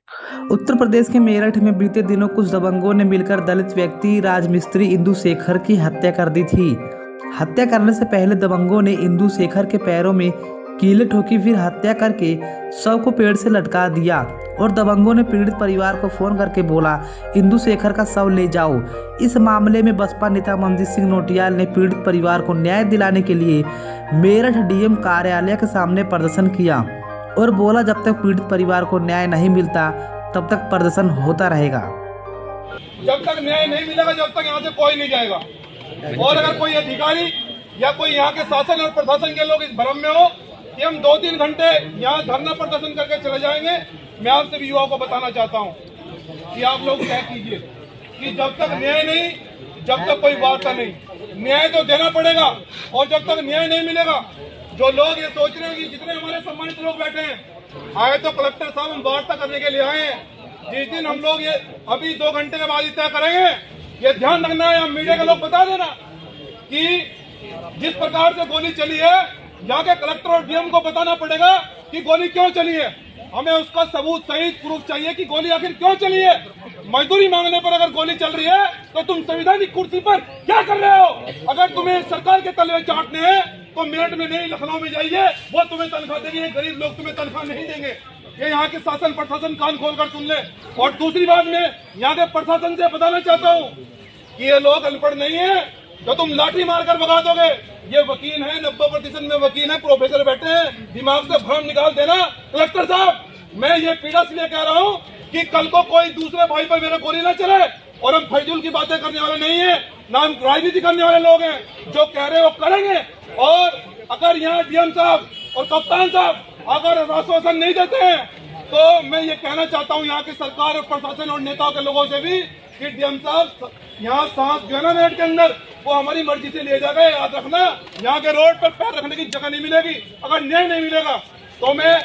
उत्तर प्रदेश के मेरठ में बीते दिनों कुछ दबंगों ने मिलकर दलित व्यक्ति राजमिस्त्री इंदु शेखर की हत्या कर दी थी। हत्या करने से पहले दबंगों ने इंदु शेखर के पैरों में कीलें ठोकी, फिर हत्या करके शव को पेड़ से लटका दिया और दबंगों ने पीड़ित परिवार को फोन करके बोला, इंदु शेखर का शव ले जाओ। इस मामले में बसपा नेता मनजीत सिंह नोटियाल ने पीड़ित परिवार को न्याय दिलाने के लिए मेरठ डीएम कार्यालय के सामने प्रदर्शन किया और बोला, जब तक पीड़ित परिवार को न्याय नहीं मिलता तब तक प्रदर्शन होता रहेगा। जब तक न्याय नहीं मिलेगा जब तक यहाँ से कोई नहीं जाएगा। और अगर कोई अधिकारी या कोई यहाँ के शासन और प्रशासन के लोग इस भ्रम में हो कि हम 2-3 घंटे यहाँ धरना प्रदर्शन करके चले जाएंगे, मैं आपसे भी युवाओं को बताना चाहता हूँ कि आप लोग तय कीजिए कि जब तक न्याय नहीं, जब तक कोई वार्ता नहीं, न्याय तो देना पड़ेगा। और जब तक न्याय नहीं मिलेगा, जो लोग ये सोच रहे हैं कि जितने हमारे सम्मानित लोग बैठे हैं, आए तो कलेक्टर साहब हम वार्ता करने के लिए आए हैं। जिस दिन हम लोग ये अभी 2 घंटे के बाद ही तय करेंगे, ये ध्यान रखना है, हम मीडिया के लोग बता देना कि जिस प्रकार से गोली चली है, यहाँ के कलेक्टर और डीएम को बताना पड़ेगा कि गोली क्यों चली है। हमें उसका सबूत सहित प्रूफ चाहिए कि गोली आखिर क्यों चली है। मजदूरी मांगने पर अगर गोली चल रही है तो तुम संविधानिक कुर्सी पर क्या कर रहे हो? अगर तुम्हें सरकार के तलवे चाटने हैं तो मेरठ में नहीं, लखनऊ में जाइए, वो तुम्हें तनख्वाह देंगे। गरीब लोग तुम्हें तनख्वाह नहीं देंगे। ये यहाँ के शासन प्रशासन कान खोलकर सुन ले। और दूसरी बात, मैं यहाँ के प्रशासन से बताना चाहता हूँ कि ये लोग अनपढ़ नहीं है जो तुम लाठी मारकर भगा दोगे। ये वकील है, 90% में वकील है, प्रोफेसर बैठे हैं, दिमाग से भ्रम निकाल देना। कलेक्टर साहब, मैं ये पीड़ा इसलिए कह रहा हूँ कि कल को कोई दूसरे भाई पर मेरे गोली न चले। और हम फजूल की बातें करने वाले नहीं है, ना हम राजनीति करने वाले लोग हैं। जो कह रहे हो करेंगे। और अगर यहाँ डीएम साहब और कप्तान साहब अगर आश्वासन नहीं देते हैं तो मैं ये कहना चाहता हूँ यहाँ की सरकार और प्रशासन और नेताओं के लोगों से भी कि डीएम साहब, यहाँ सांस जो है ना मेरठ के अंदर, वो हमारी मर्जी से ले जाएगा। याद रखना, यहाँ के रोड पर पैर रखने की जगह नहीं मिलेगी अगर न्याय नहीं मिलेगा तो मैं।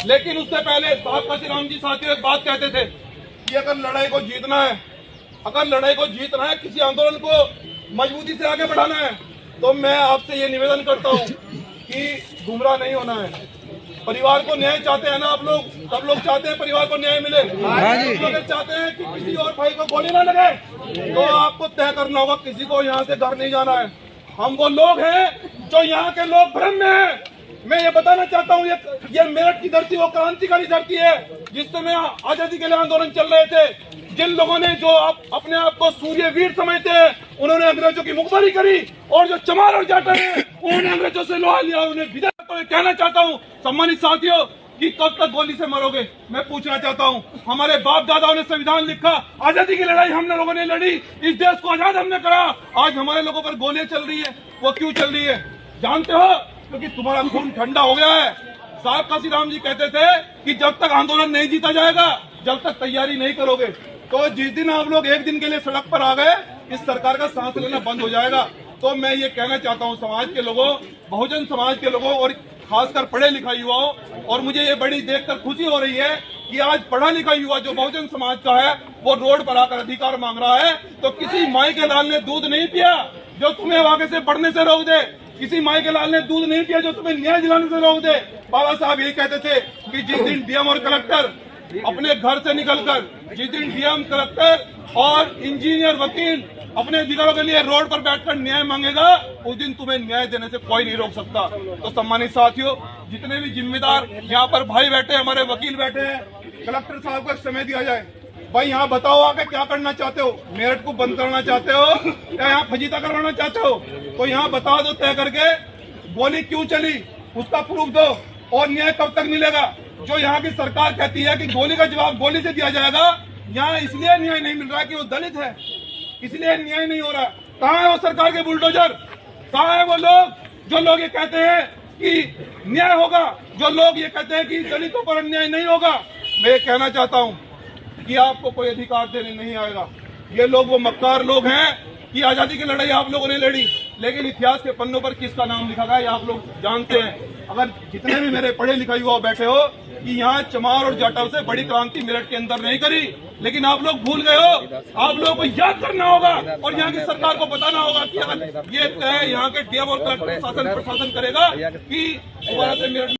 लेकिन उससे पहले साहब काशीराम जी साथियों एक बात कहते थे कि अगर लड़ाई को जीतना है, अगर लड़ाई को जीतना है, किसी आंदोलन को मजबूती से आगे बढ़ाना है, तो मैं आपसे ये निवेदन करता हूँ कि गुमराह नहीं होना है। परिवार को न्याय चाहते हैं ना आप लोग? सब लोग चाहते हैं परिवार को न्याय मिले। लोग चाहते हैं कि किसी और भाई को गोली ना लगे, तो आपको तय करना होगा किसी को यहाँ से घर नहीं जाना है। हम वो लोग हैं जो यहाँ के लोग भ्रम में हैं। मैं ये बताना चाहता हूँ, ये मेरठ की धरती वो क्रांतिकारी धरती है जिस समय आजादी के लिए आंदोलन चल रहे थे। जिन लोगों ने जो अपने आप को सूर्यवीर समझते हैं, उन्होंने अंग्रेजों की मुखबरी करी। और जो चमार और जाटव है, उन्होंने अंग्रेजों से लोहा लिया, उन्हें विजय। तो ये कहना चाहता हूँ सम्मानित साथियों कि कब तक गोली से मरोगे? मैं पूछना चाहता हूँ। हमारे बाप दादाओं ने संविधान लिखा, आजादी की लड़ाई हम लोगों ने लड़ी, इस देश को आजाद हमने करा। आज हमारे लोगों पर गोलियां चल रही है, वो क्यों चल रही है जानते हो? क्योंकि तुम्हारा खून ठंडा हो गया है। साहब काशीराम जी कहते थे कि जब तक आंदोलन नहीं जीता जाएगा, जब तक तैयारी नहीं करोगे, तो जिस दिन आप लोग एक दिन के लिए सड़क पर आ गए, इस सरकार का सांस लेना बंद हो जाएगा। तो मैं ये कहना चाहता हूँ समाज के लोगों, बहुजन समाज के लोगों और खासकर पढ़े लिखा युवाओं, और मुझे ये बड़ी देखकर खुशी हो रही है कि आज पढ़ा लिखा युवा जो बहुजन समाज का है वो रोड पर आकर अधिकार मांग रहा है। तो किसी माई के लाल ने दूध नहीं पिया जो तुम्हें आगे से पढ़ने से रोक दे। किसी माई के लाल ने दूध नहीं पिया जो तुम्हें न्याय दिलाने से रोक दे। बाबा साहब यही कहते थे कि जिस दिन डीएम और कलेक्टर अपने घर से निकलकर, जिस दिन डीएम कलेक्टर और इंजीनियर वकील अपने अधिकारों के लिए रोड पर बैठकर न्याय मांगेगा, उस दिन तुम्हें न्याय देने से कोई नहीं रोक सकता। तो सम्मानित साथियों, जितने भी जिम्मेदार यहाँ पर भाई बैठे, हमारे वकील बैठे हैं, कलेक्टर साहब को समय दिया जाए। भाई यहाँ बताओ आके क्या करना चाहते हो? मेरठ को बंद करना चाहते हो या यहाँ फजीता करवाना चाहते हो? तो यहाँ बता दो तय करके गोली क्यों चली, उसका प्रूफ दो। और न्याय कब तक मिलेगा? जो यहाँ की सरकार कहती है कि गोली का जवाब गोली से दिया जाएगा, यहाँ इसलिए न्याय नहीं मिल रहा है कि वो दलित है, इसलिए न्याय नहीं हो रहा। कहाँ है वो सरकार के बुलडोजर? कहाँ है वो लोग जो लोग ये कहते हैं कि न्याय होगा, जो लोग ये कहते हैं कि दलितों पर अन्याय नहीं होगा? मैं ये कहना चाहता हूँ कि आपको कोई अधिकार देने नहीं आएगा। ये लोग वो मक्कार लोग हैं कि आजादी की लड़ाई आप लोगों ने लड़ी, लेकिन इतिहास के पन्नों पर किसका नाम लिखा गया है आप लोग जानते हैं। अगर जितने भी मेरे पढ़े लिखे युवा बैठे हो कि यहाँ चमार और जाटव से बड़ी क्रांति मेरठ के अंदर नहीं करी, लेकिन आप लोग भूल गए हो। आप लोगों को याद करना होगा और यहाँ की सरकार को बताना होगा कि अगर ये तय यहाँ के डीएम और कलेक्टर शासन प्रशासन करेगा कि दोबारा से मेरठ